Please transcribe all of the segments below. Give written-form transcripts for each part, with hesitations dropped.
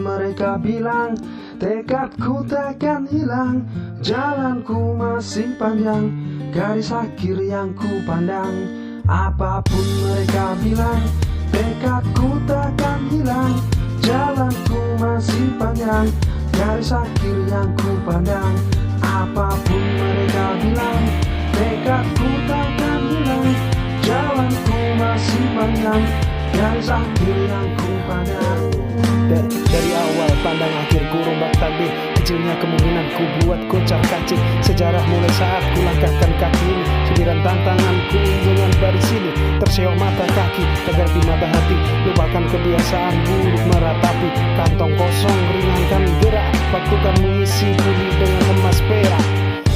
mereka bilang, tekadku takkan hilang. Jalanku masih panjang, garis akhir yang ku pandang. Apapun mereka bilang, tekadku takkan hilang. Jalanku masih panjang, garis akhir yang ku pandang. Apapun mereka bilang, tekadku takkan hilang. Jalanku masih panjang, garis akhir yang ku pandang. Dari awal pandang akhir ku rombak tabir. Kecilnya kemungkinan ku buat kocar kacir. Sejarah mulai saat ku langkahkan kaki ini. Sediran tantanganku dengan baris ini. Terseok mata kaki, tegar di mata hati. Lupakan kebiasaan buruk meratapi. Kantong kosong ringankan gerak. Waktukan mengisi bumi dengan emas perak.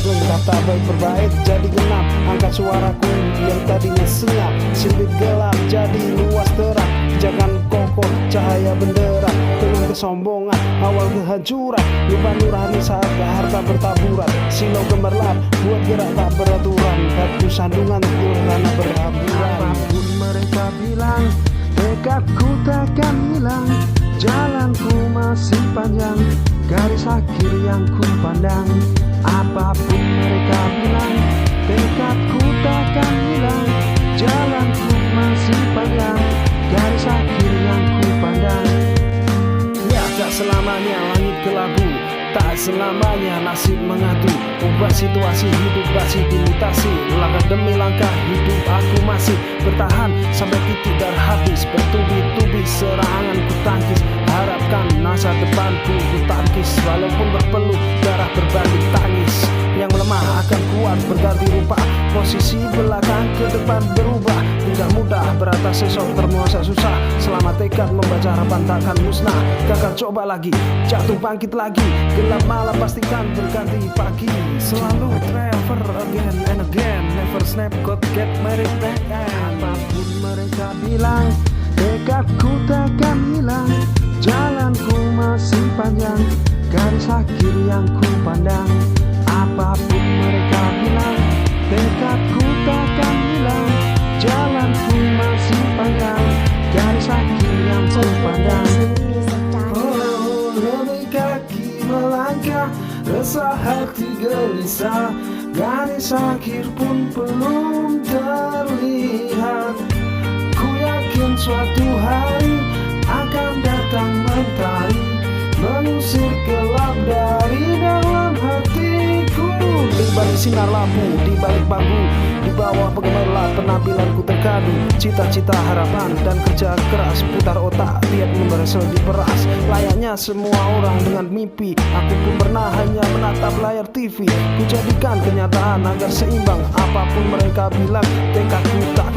Lengkap tak baik berbait jadi genap. Angkat suaraku yang tadinya senyap. Sempit gelap jadi luas terang. Jangan kokoh cahaya bendera. Dengan kesombongan awal kehancuran. Lupa nurani saat harta bertaburan. Silau gemerlap buat gerak tak beraturan. Batu sandungan karena berhamburan. Apapun mereka bilang, tekadku takkan hilang. Jalanku masih panjang, garis akhir yang ku pandang. Apapun mereka bilang, tekadku takkan hilang. Jalanku masih panjang, garis akhir yang ku pandang. Ya tak selamanya langit kelabu, tak selamanya nasib mengadu. Ubah situasi hidup masih dimutasi. Langkah demi langkah hidup aku masih bertahan. Sampai titik darah habis, bertubi-tubi serangan ku tangkis. Harapkan masa depanku ku tangkis. Walaupun berpeluh darah berbanding tangis. Yang melemah akan kuat berganti rupa. Posisi belakang ke depan berubah. Tidak mudah beratasi esok termuasa susah. Selama tekad membaca harapan takkan musnah. Gagal coba lagi, jatuh bangkit lagi. Gelap malam pastikan berganti pagi. Selalu travel again and again. Never snap, God get married back. Apapun mereka bilang, tekadku takkan hilang. Jalanku masih panjang, garis akhir yang ku pandang. Apapun mereka bilang, tekadku takkan hilang. Jalanku masih panjang, garis akhir yang ku pandang. Oh, lebih kaki melangkah, resah hati gelisah. Garis akhir pun belum terlihat. Ku yakin suatu hari akan datang mentari, mengusir gelap dari dalam hatiku. Di balik sinar lampu, di balik bambu, di bawah penggemerlap penampilanku terkadu. Cita-cita, harapan, dan kerja keras. Putar otak, lihat membersel di beras. Layaknya semua orang dengan mimpi. Aku pun pernah hanya menatap layar TV. Ku jadikan kenyataan agar seimbang. Apapun mereka bilang, tekadku tak